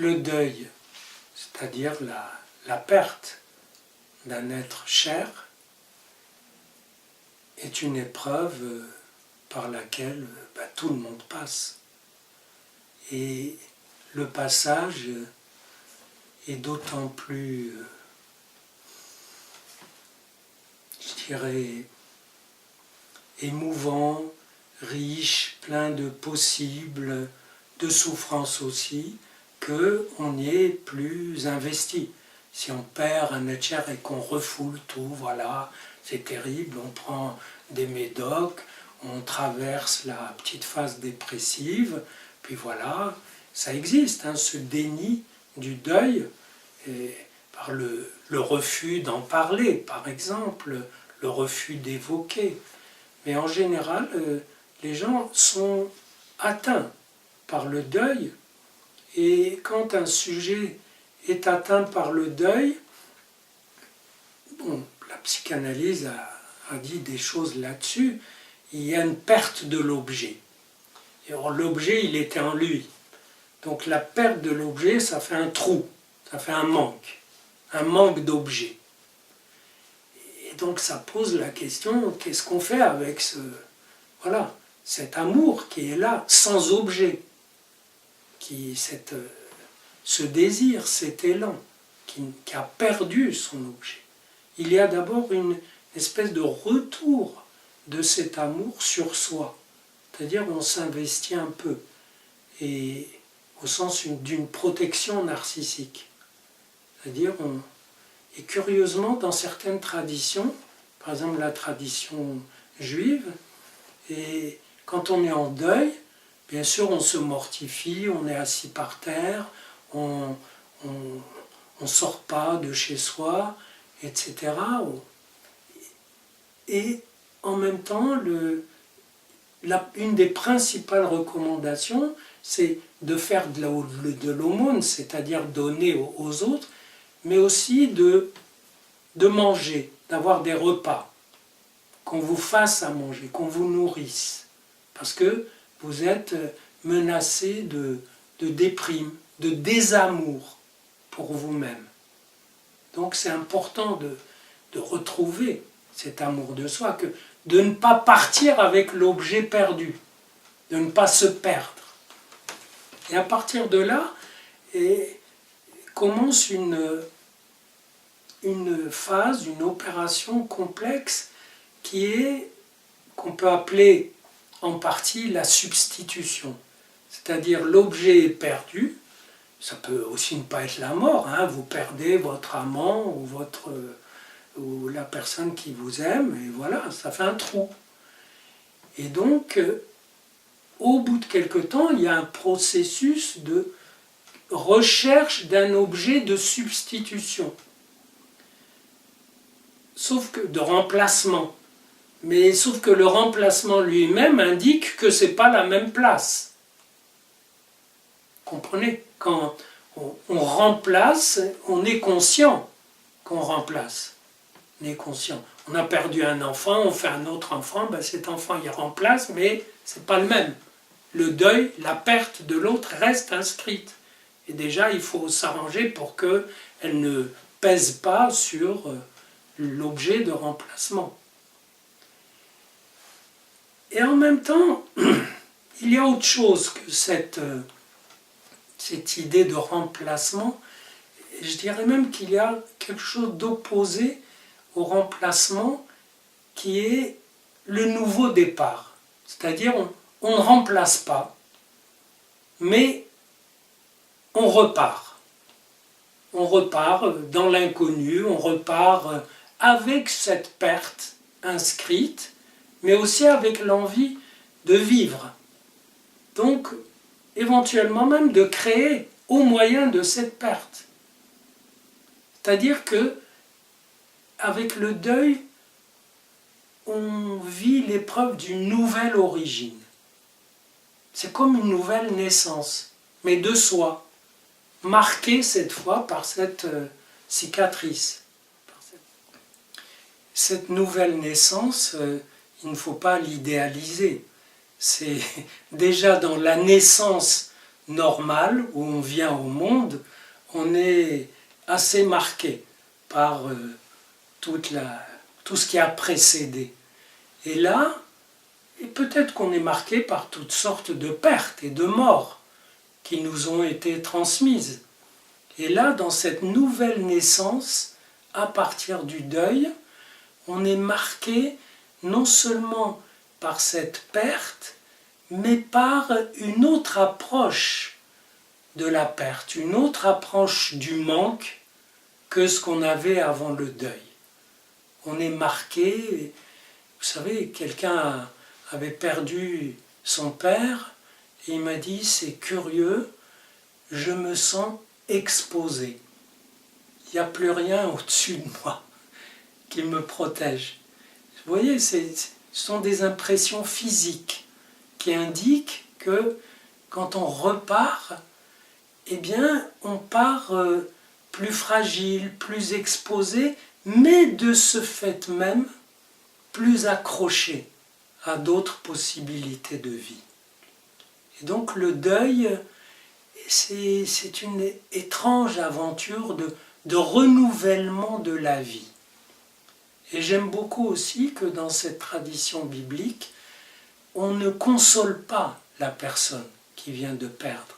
le deuil, c'est-à-dire la perte d'un être cher, est une épreuve par laquelle tout le monde passe. Et le passage est d'autant plus, je dirais, émouvant, riche, plein de possibles, de souffrances aussi, qu'on y est plus investi. Si on perd un être cher et qu'on refoule tout, voilà, c'est terrible, on prend des médocs, on traverse la petite phase dépressive, puis voilà, ça existe, hein, ce déni du deuil, et par le refus d'en parler, par exemple, le refus d'évoquer. Mais en général, les gens sont atteints par le deuil, et quand un sujet est atteint par le deuil, bon, la psychanalyse a dit des choses là-dessus, il y a une perte de l'objet. Et l'objet, il était en lui. Donc la perte de l'objet, ça fait un trou, ça fait un manque d'objet. Et donc ça pose la question, qu'est-ce qu'on fait avec cet amour qui est là, sans objet, ce désir, cet élan, qui a perdu son objet. Il y a d'abord une espèce de retour de cet amour sur soi, c'est-à-dire on s'investit un peu, et au sens d'une protection narcissique. C'est-à-dire, et curieusement, dans certaines traditions, par exemple la tradition juive, et quand on est en deuil, bien sûr on se mortifie, on est assis par terre, on sort pas de chez soi, etc. Et en même temps, une des principales recommandations, c'est de faire de l'aumône, c'est-à-dire donner aux autres, mais aussi de manger, d'avoir des repas, qu'on vous fasse à manger, qu'on vous nourrisse, parce que vous êtes menacé de déprime, de désamour pour vous-même. Donc c'est important de retrouver cet amour de soi, de ne pas partir avec l'objet perdu, de ne pas se perdre. Et à partir de là, commence une phase, une opération complexe qu'on peut appeler en partie la substitution. C'est-à-dire l'objet est perdu, ça peut aussi ne pas être la mort, hein, vous perdez votre amant ou la personne qui vous aime, et voilà, ça fait un trou. Et donc, au bout de quelque temps, il y a un processus de recherche d'un objet de substitution. De remplacement. Mais sauf que le remplacement lui-même indique que ce n'est pas la même place. Comprenez ? Quand on remplace, on est conscient qu'on remplace. On est conscient. On a perdu un enfant, on fait un autre enfant, cet enfant il remplace, mais ce n'est pas le même. Le deuil, la perte de l'autre reste inscrite. Et déjà, il faut s'arranger pour qu'elle ne pèse pas sur l'objet de remplacement. Et en même temps, il y a autre chose que cette idée de remplacement. Je dirais même qu'il y a quelque chose d'opposé au remplacement qui est le nouveau départ. C'est-à-dire, on ne remplace pas, mais on repart. On repart dans l'inconnu, on repart avec cette perte inscrite, mais aussi avec l'envie de vivre. Donc, éventuellement même de créer au moyen de cette perte. C'est-à-dire que, avec le deuil, on vit l'épreuve d'une nouvelle origine. C'est comme une nouvelle naissance, mais de soi, marquée cette fois par cette cicatrice. Cette nouvelle naissance, il ne faut pas l'idéaliser. C'est déjà dans la naissance normale, où on vient au monde, on est assez marqué par tout ce qui a précédé. Et là, et peut-être qu'on est marqué par toutes sortes de pertes et de morts qui nous ont été transmises. Et là, dans cette nouvelle naissance, à partir du deuil, on est marqué non seulement par cette perte, mais par une autre approche de la perte, une autre approche du manque que ce qu'on avait avant le deuil. On est marqué, vous savez, quelqu'un avait perdu son père et il m'a dit, c'est curieux, je me sens exposé. Il n'y a plus rien au-dessus de moi qui me protège. Vous voyez, ce sont des impressions physiques qui indiquent que quand on repart, eh bien, on part plus fragile, plus exposé, mais de ce fait même, plus accroché à d'autres possibilités de vie. Et donc le deuil, c'est une étrange aventure de renouvellement de la vie. Et j'aime beaucoup aussi que dans cette tradition biblique, on ne console pas la personne qui vient de perdre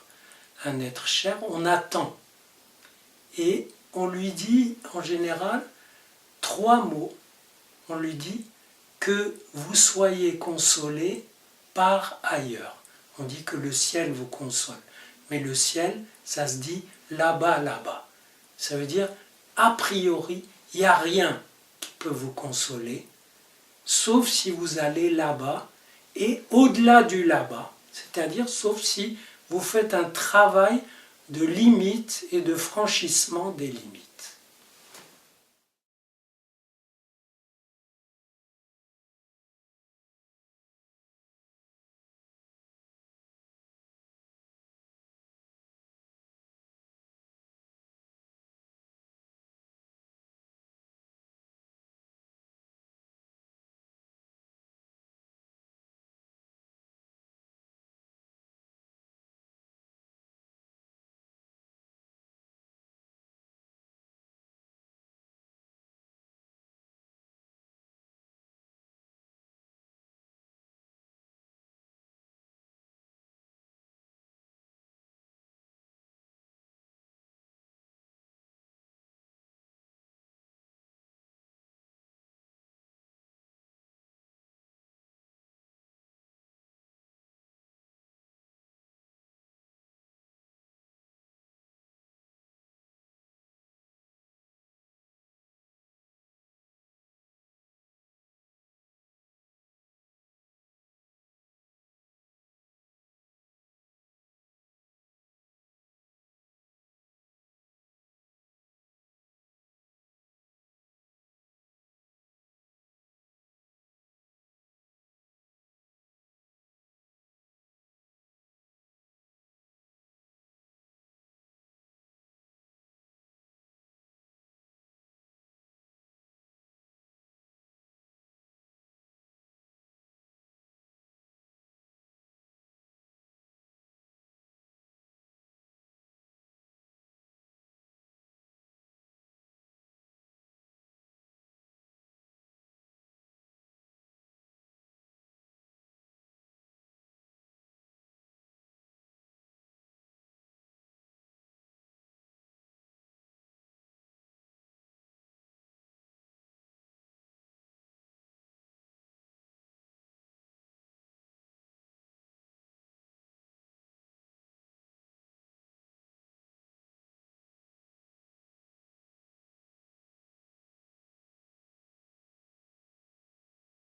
un être cher, on attend. Et on lui dit en général 3 mots. On lui dit que vous soyez consolés par ailleurs. On dit que le ciel vous console. Mais le ciel, ça se dit là-bas, là-bas. Ça veut dire, a priori, il n'y a rien qui peut vous consoler, sauf si vous allez là-bas et au-delà du là-bas. C'est-à-dire, sauf si vous faites un travail de limite et de franchissement des limites.